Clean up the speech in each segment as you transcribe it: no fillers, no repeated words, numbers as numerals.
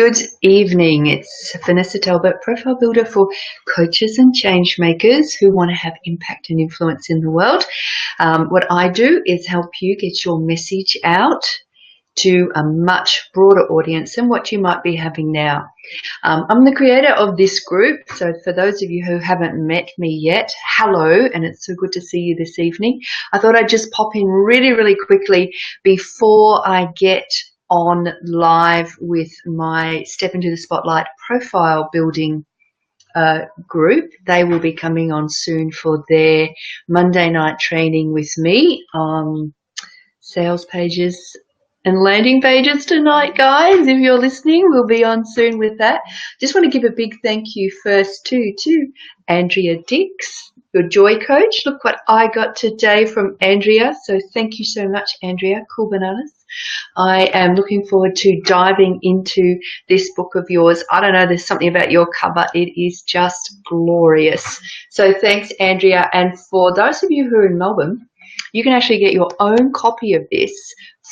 Good evening. It's Vanessa Talbot, profile builder for coaches and change makers who want to have impact and influence in the world. What I do is help you get your message out to a much broader audience than what you might be having now. I'm the creator of this group, so for those of you who haven't met me yet, hello, and it's so good to see you this evening. I thought I'd just pop in really quickly before I get on live with my Step into the Spotlight profile building group. They will be coming on soon for their Monday night training with me on sales pages and landing pages tonight, guys. If you're listening, we'll be on soon with that. Just want to give a big thank you first to Andrea Dix, your joy coach. Look what I got today from Andrea. So thank you so much, Andrea. Cool bananas. I am looking forward to diving into this book of yours. I don't know, there's something about your cover. It is just glorious. So thanks, Andrea. And for those of you who are in Melbourne, you can actually get your own copy of this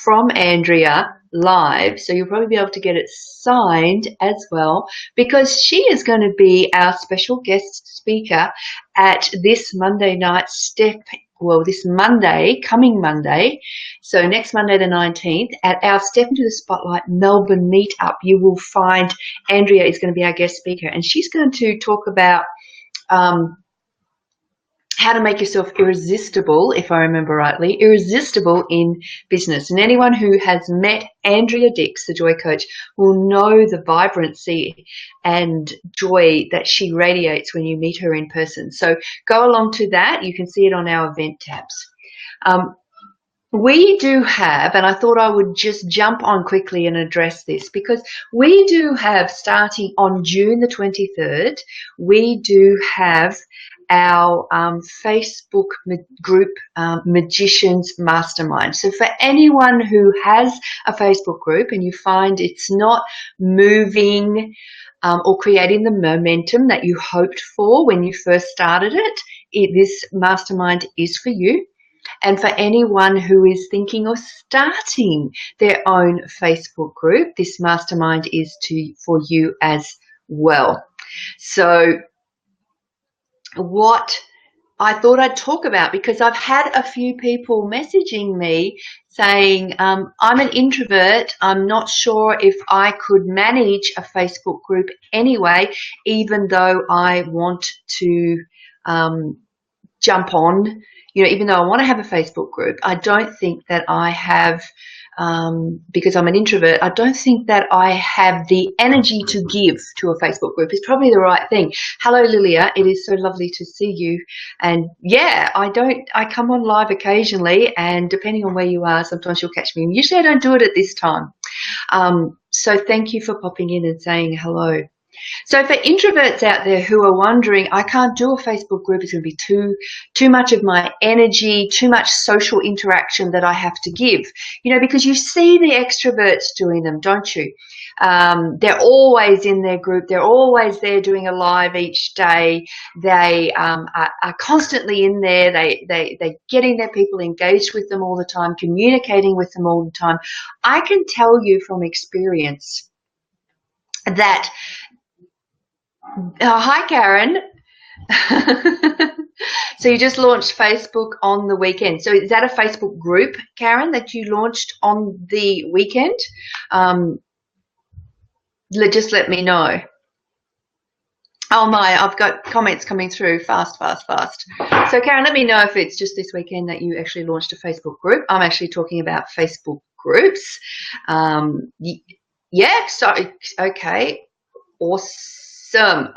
from Andrea live. So you'll probably be able to get it signed as well, because she is going to be our special guest speaker at this Monday night this Monday, coming Monday, so next Monday the 19th, at our Step into the Spotlight Melbourne meetup. You will find Andrea is going to be our guest speaker, and she's going to talk about how to make yourself irresistible, if I remember rightly, irresistible in business. And anyone who has met Andrea Dix, the joy coach, will know the vibrancy and joy that she radiates when you meet her in person. So go along to that. You can see it on our event tabs. We do have, and I thought I would just jump on quickly and address this, because we do have, starting on June the 23rd, we do have our Facebook group, Magicians Mastermind. So for anyone who has a Facebook group and you find it's not moving or creating the momentum that you hoped for when you first started it, this mastermind is for you. And for anyone who is thinking of starting their own Facebook group, this mastermind is for you as well. So what I thought I'd talk about, because I've had a few people messaging me saying, I'm an introvert, I'm not sure if I could manage a Facebook group anyway, even though I want to jump on, even though I want to have a Facebook group. I don't think that I have, because I'm an introvert, I don't think that I have the energy to give to a Facebook group. It's probably the right thing. Hello, Lilia. It is so lovely to see you. And yeah, I come on live occasionally, and depending on where you are, sometimes you'll catch me. Usually I don't do it at this time. So thank you for popping in and saying hello. So for introverts out there who are wondering, I can't do a Facebook group, it's going to be too much of my energy, too much social interaction that I have to give, because you see the extroverts doing them, don't you? They're always in their group. They're always there doing a live each day. They are constantly in there. They're getting their people engaged with them all the time, communicating with them all the time. I can tell you from experience that hi, Karen. So you just launched Facebook on the weekend. So is that a Facebook group, Karen, that you launched on the weekend? Just let me know. Oh my, I've got comments coming through fast. So Karen, let me know if it's just this weekend that you actually launched a Facebook group. I'm actually talking about Facebook groups. Yeah, so, okay, awesome.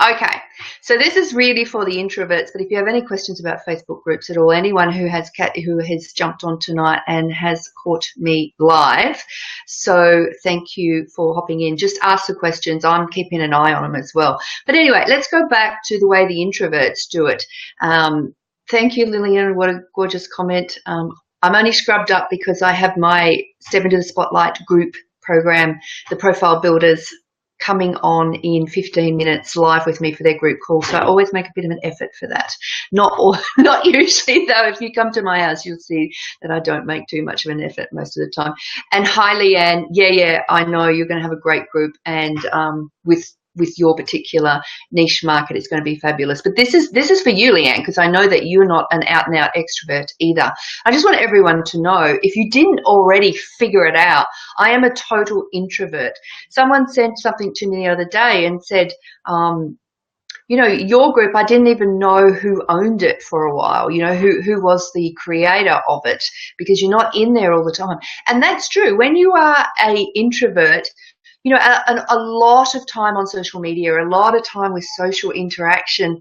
Okay, so this is really for the introverts, but if you have any questions about Facebook groups at all, anyone who has jumped on tonight and has caught me live, so thank you for hopping in. Just ask the questions. I'm keeping an eye on them as well. But anyway, let's go back to the way the introverts do it. Thank you, Lillian. What a gorgeous comment. I'm only scrubbed up because I have my Step into the Spotlight group program, the Profile Builders, coming on in 15 minutes live with me for their group call. So I always make a bit of an effort for that. Not usually, though. If you come to my house, you'll see that I don't make too much of an effort most of the time. And hi, Leanne. Yeah, I know you're going to have a great group, and with your particular niche market, it's going to be fabulous. But this is for you, Leanne, because I know that you're not an out and out extrovert either. I just want everyone to know, if you didn't already figure it out, I am a total introvert. Someone sent something to me the other day and said, your group, I didn't even know who owned it for a while, who was the creator of it, because you're not in there all the time. And that's true. When you are an introvert, a lot of time on social media, a lot of time with social interaction,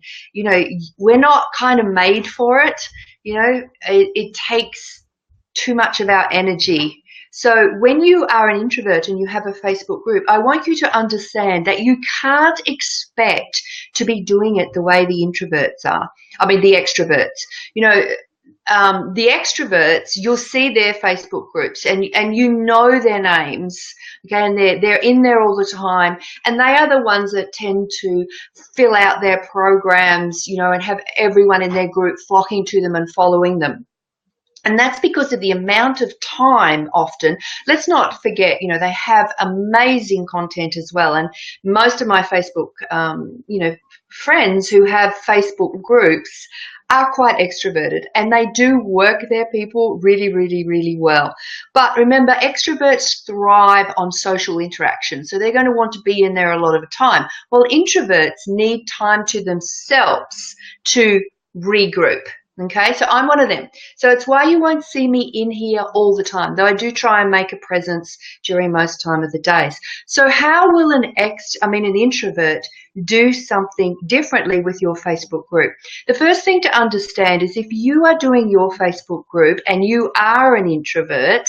we're not kind of made for it. It takes too much of our energy. So when you are an introvert and you have a Facebook group, I want you to understand that you can't expect to be doing it the way the introverts are. I mean, the extroverts. The extroverts, you'll see their Facebook groups and their names, okay, and they're in there all the time, and they are the ones that tend to fill out their programs, and have everyone in their group flocking to them and following them. And that's because of the amount of time often. Let's not forget, they have amazing content as well. And most of my Facebook, friends who have Facebook groups are quite extroverted, and they do work their people really, really, really well. But remember, extroverts thrive on social interaction, so they're going to want to be in there a lot of the time. Well, introverts need time to themselves to regroup. Okay, so I'm one of them. So it's why you won't see me in here all the time, though I do try and make a presence during most time of the days. So how will an introvert do something differently with your Facebook group? The first thing to understand is, if you are doing your Facebook group and you are an introvert,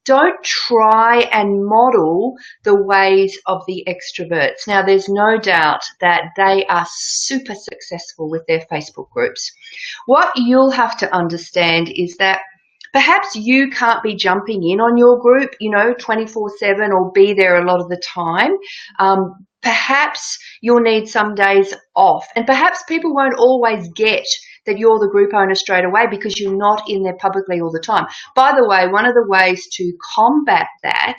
don't try and model the ways of the extroverts. Now, there's no doubt that they are super successful with their Facebook groups. What you'll have to understand is that perhaps you can't be jumping in on your group, 24/7, or be there a lot of the time. Perhaps you'll need some days off, and perhaps people won't always get that you're the group owner straight away because you're not in there publicly all the time. By the way, one of the ways to combat that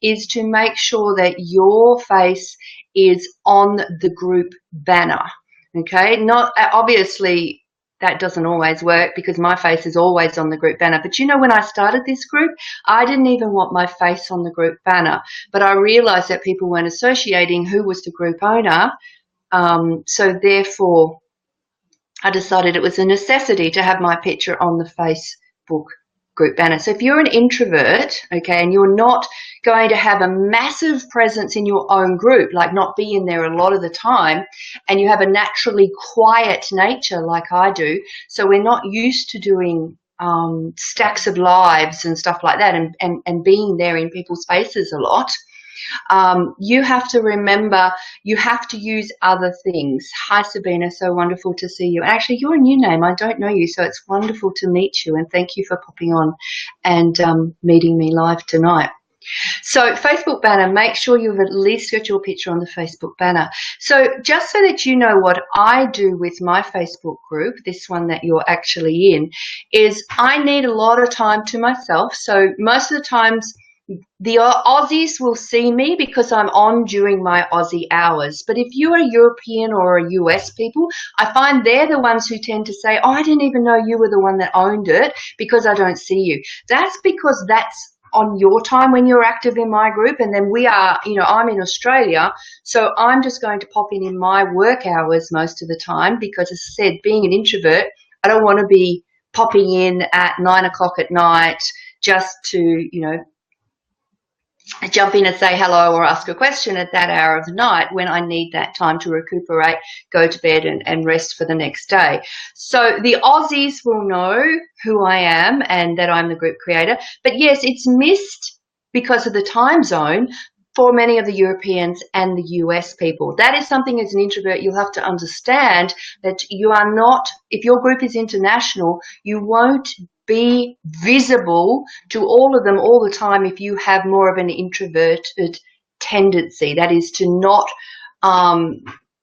is to make sure that your face is on the group banner. Okay, not obviously. That doesn't always work because my face is always on the group banner. But when I started this group, I didn't even want my face on the group banner. But I realized that people weren't associating who was the group owner. So therefore, I decided it was a necessity to have my picture on the Facebook group banner. So if you're an introvert, okay, and you're not going to have a massive presence in your own group, like not be in there a lot of the time, and you have a naturally quiet nature like I do, so we're not used to doing stacks of lives and stuff like that, and being there in people's faces a lot, you have to remember you have to use other things. Hi, Sabina, so wonderful to see you. Actually, you're a new name. I don't know you, so it's wonderful to meet you, and thank you for popping on and meeting me live tonight. So Facebook banner, make sure you've at least got your picture on the Facebook banner. So just so that you know what I do with my Facebook group, this one that you're actually in, is I need a lot of time to myself. So most of the times the Aussies will see me because I'm on during my Aussie hours. But if you're a European or a US people, I find they're the ones who tend to say, oh, I didn't even know you were the one that owned it because I don't see you. That's because that's on your time when you're active in my group, and then we are, I'm in Australia, so I'm just going to pop in my work hours most of the time because, as I said, being an introvert, I don't want to be popping in at 9 o'clock at night just to, jump in and say hello or ask a question at that hour of the night when I need that time to recuperate, go to bed and rest for the next day. So the Aussies will know who I am and that I'm the group creator. But yes, it's missed because of the time zone for many of the Europeans and the US people. That is something as an introvert you'll have to understand, that you are not, if your group is international, you won't be visible to all of them all the time if you have more of an introverted tendency, that is to not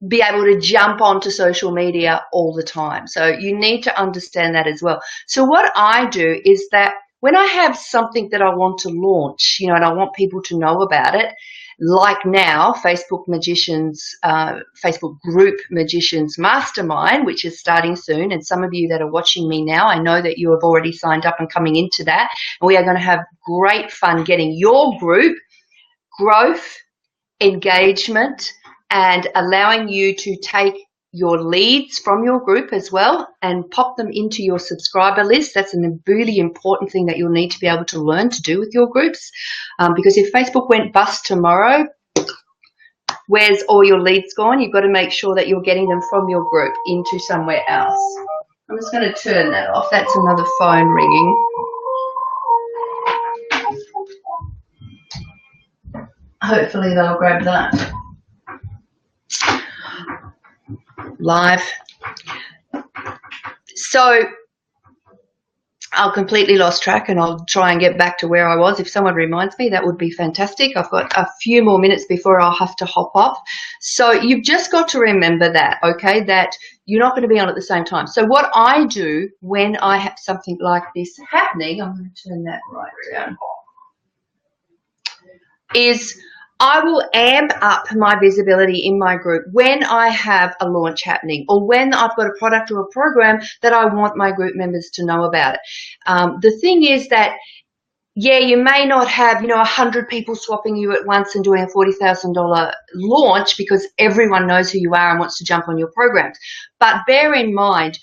be able to jump onto social media all the time. So you need to understand that as well. So what I do is that when I have something that I want to launch, and I want people to know about it, like now, Facebook group Magicians Mastermind, which is starting soon. And some of you that are watching me now, I know that you have already signed up and coming into that. And we are going to have great fun getting your group growth, engagement, and allowing you to take your leads from your group as well and pop them into your subscriber list. That's a really important thing that you'll need to be able to learn to do with your groups, because if Facebook went bust tomorrow, where's all your leads gone? You've got to make sure that you're getting them from your group into somewhere else. I'm just going to turn that off. That's another phone ringing. Hopefully they'll grab that. Live. So I'll completely lost track, and I'll try and get back to where I was. If someone reminds me, that would be fantastic. I've got a few more minutes before I'll have to hop off. So you've just got to remember that, okay, that you're not going to be on at the same time. So what I do when I have something like this happening, I'm going to turn that right down, is I will amp up my visibility in my group when I have a launch happening, or when I've got a product or a program that I want my group members to know about it. The thing is that, yeah, you may not have, 100 people swapping you at once and doing a $40,000 launch because everyone knows who you are and wants to jump on your programs. But bear in mind,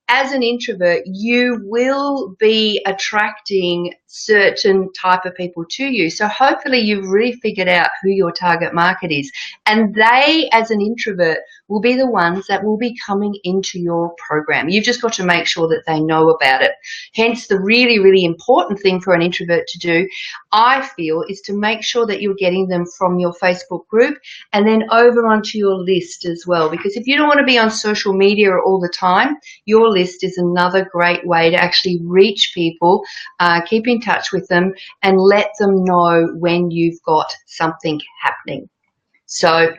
as an introvert, you will be attracting certain type of people to you. So hopefully you've really figured out who your target market is. And they, as an introvert, will be the ones that will be coming into your program. You've just got to make sure that they know about it. Hence, the really, really important thing for an introvert to do, I feel, is to make sure that you're getting them from your Facebook group and then over onto your list as well. Because if you don't want to be on social media all the time, your list is another great way to actually reach people, keep in touch with them, and let them know when you've got something happening. So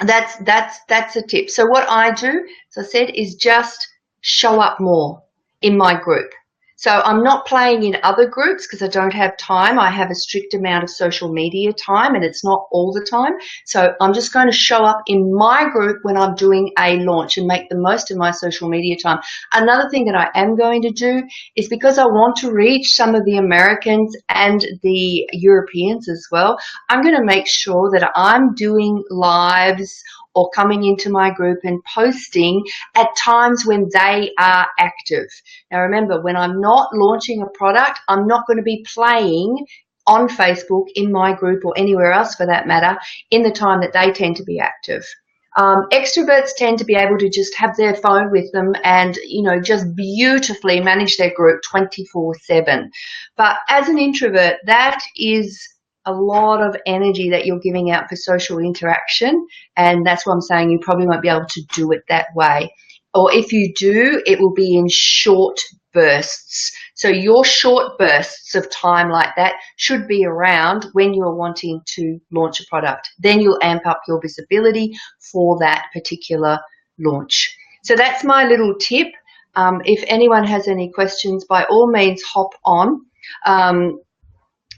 that's a tip. So what I do, as I said, is just show up more in my group. So I'm not playing in other groups because I don't have time. I have a strict amount of social media time, and it's not all the time. So I'm just going to show up in my group when I'm doing a launch and make the most of my social media time. Another thing that I am going to do is, because I want to reach some of the Americans and the Europeans as well, I'm going to make sure that I'm doing lives or coming into my group and posting at times when they are active. Now remember, when I'm not launching a product, I'm not going to be playing on Facebook, in my group, or anywhere else for that matter, in the time that they tend to be active. Extroverts tend to be able to just have their phone with them and, just beautifully manage their group 24/7. But as an introvert, that is a lot of energy that you're giving out for social interaction, and that's why I'm saying you probably won't be able to do it that way. Or if you do, it will be in short bursts. So your short bursts of time like that should be around when you're wanting to launch a product. Then you'll amp up your visibility for that particular launch. So that's my little tip. If anyone has any questions, by all means hop on.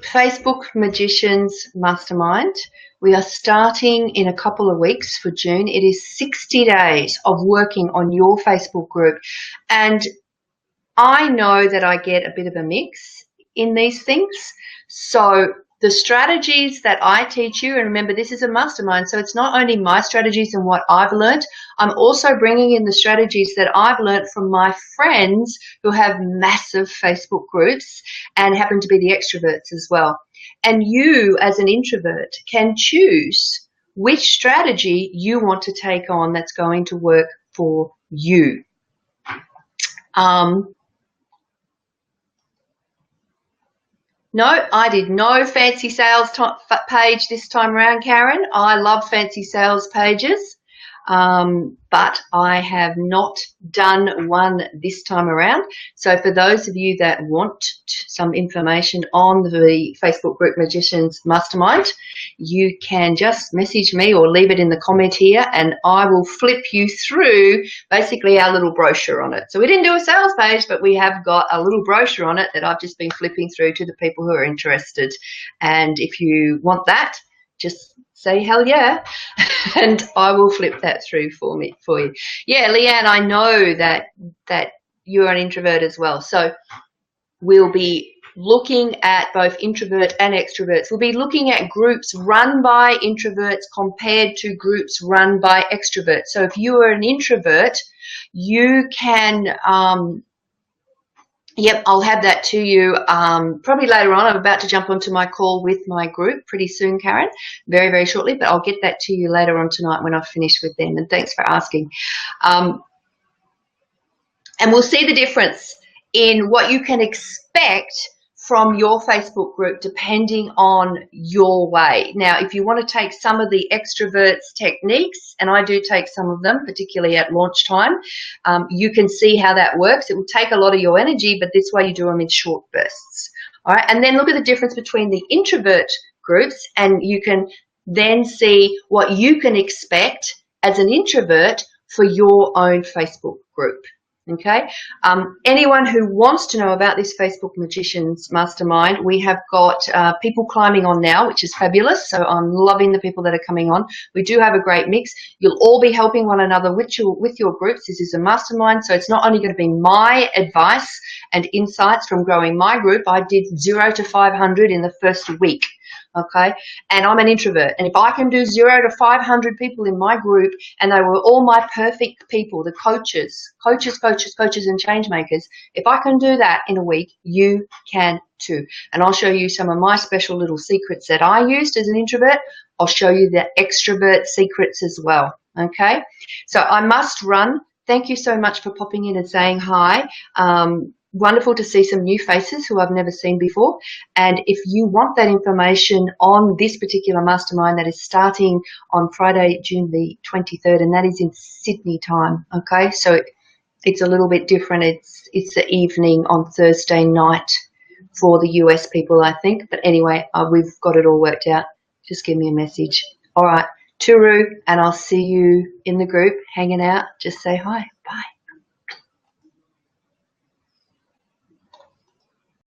Facebook Magicians Mastermind. We are starting in a couple of weeks for June. It is 60 days of working on your Facebook group. And I know that I get a bit of a mix in these things. So the strategies that I teach you, and remember, this is a mastermind, so it's not only my strategies and what I've learned, I'm also bringing in the strategies that I've learned from my friends who have massive Facebook groups and happen to be the extroverts as well. And you, as an introvert, can choose which strategy you want to take on that's going to work for you. No, I did no fancy sales page this time around, Karen. I love fancy sales pages. but I have not done one this time around. So for those of you that want some information on the Facebook group Magicians Mastermind, you can just message me or leave it in the comment here, and I will flip you through basically our little brochure on it. So we didn't do a sales page, but we have got a little brochure on it that I've just been flipping through to the people who are interested. And if you want that, just say hell yeah, and I will flip that through for you. Yeah, Leanne, I know that you're an introvert as well. So we'll be looking at both introvert and extroverts. We'll be looking at groups run by introverts compared to groups run by extroverts. So if you are an introvert, you can yep, I'll have that to you probably later on. I'm about to jump onto my call with my group pretty soon, Karen, very, very shortly, but I'll get that to you later on tonight when I've finished with them, and thanks for asking. And we'll see the difference in what you can expect from your Facebook group depending on your way. Now, if you want to take some of the extroverts techniques, and I do take some of them, particularly at launch time, you can see how that works. It will take a lot of your energy, but this way you do them in short bursts. All right, and then look at the difference between the introvert groups, and you can then see what you can expect as an introvert for your own Facebook group. Okay, anyone who wants to know about this Facebook Magicians Mastermind, we have got people climbing on now, which is fabulous. So I'm loving the people that are coming on. We do have a great mix. You'll all be helping one another with your groups. This is a mastermind, so it's not only going to be my advice and insights from growing my group. I did 0 to 500 in the first week. Okay, and I'm an introvert, and if I can do 0 to 500 people in my group, and they were all my perfect people, the coaches and change makers, if I can do that in a week, you can too. And I'll show you some of my special little secrets that I used as an introvert. I'll show you the extrovert secrets as well. Okay, so I must run. Thank you so much for popping in and saying hi. Wonderful to see some new faces who I've never seen before. And if you want that information on this particular mastermind that is starting on Friday, June the 23rd, and that is in Sydney time, okay? So it's a little bit different. It's the evening on Thursday night for the US people, I think. But anyway, we've got it all worked out. Just give me a message. All right, Turu, and I'll see you in the group hanging out. Just say hi. Bye.